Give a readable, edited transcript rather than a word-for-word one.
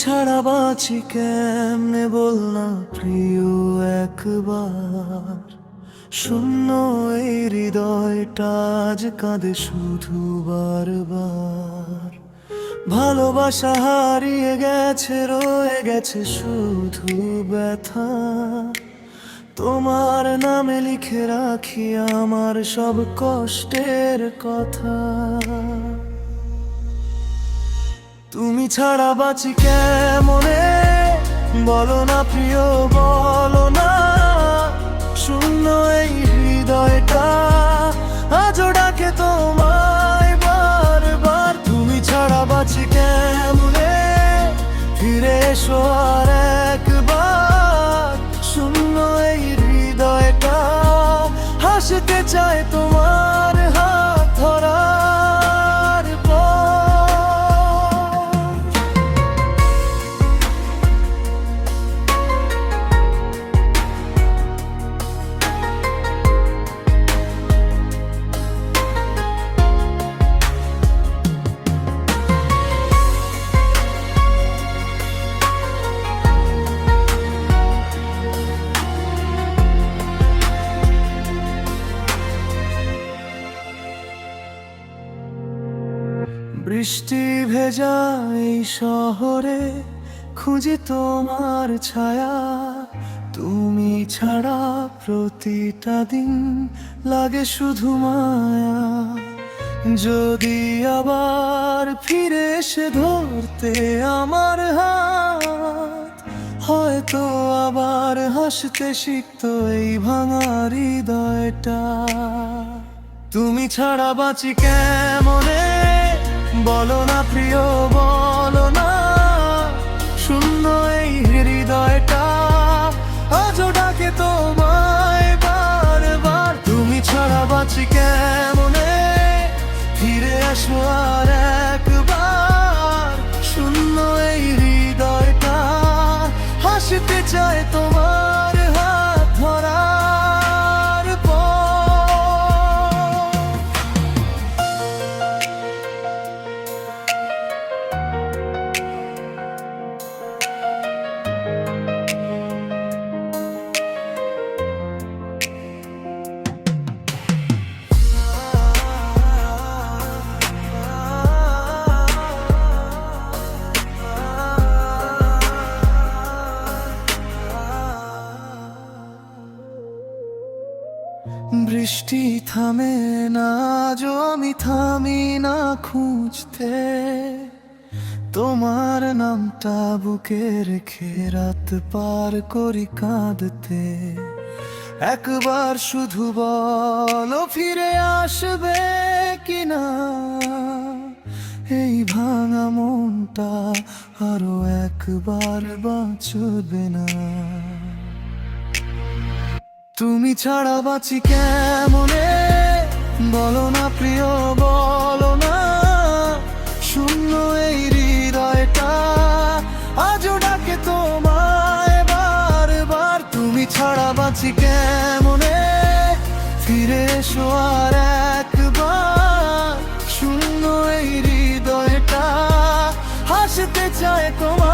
ছাড়া বাঁচি কেমনে বল না প্রিয় একবার। শূন্য এই হৃদয়টা আজ কাঁদে শুধু বারবার। ভালোবাসা হারিয়ে গেছে, রয়ে গেছে শুধু ব্যথা। তোমার নামে লিখে রাখি আমার সব কষ্টের কথা। তুমি ছাড়া বাঁচি কেমনে বলো না প্রিয়, বলো না। শূন্য এই হৃদয়টা আজও ডাকে তোমায় বারবার। তুমি ছাড়া বাঁচি কেমনে, ফিরে এসো আর একবার। শূন্য এই হৃদয়টা হাসতে চায় তোমার হাত ধরার পর। বৃষ্টি ভেজা এই শহরে খুঁজি তোমার ছায়া। তুমি ছাড়া প্রতিটা দিন লাগে শুধু মায়া। যদি আবার ফিরে এসে ধরতে আমার হাত, হয়তো আবার হাসতে শিখতো এই ভাঙা হৃদয়টা। তুমি ছাড়া বাঁচি কেমনে বলো না প্রিয়, বলো না। শূন্য এই হৃদয়টা আজও ডাকে তোমায় বারবার। তুমি ছাড়া বাঁচি কেমনে, ফিরে আসো আর একবার। শূন্য এই হৃদয়টা হাসতে চায় তোমার হাত ধরার পর। বৃষ্টি থামে না, আজও আমি থামি না খুঁজতে। তোমার নামটা বুকে রেখে রাত পার করি কাঁদতে। একবার শুধু বলো ফিরে আসবে কিনা, এই ভাঙা মনটা আরো একবার বাঁচবে না। তুমি ছাড়া বাঁচি কেমনে বলো না প্রিয়, বলো না। শূন্য এই হৃদয়টা আজও ডাকে তোমায় বারবার। তুমি ছাড়া বাঁচি কেমনে, ফিরে এসো আর একবার। শূন্য এই হৃদয়টা হাসতে চায় তোমার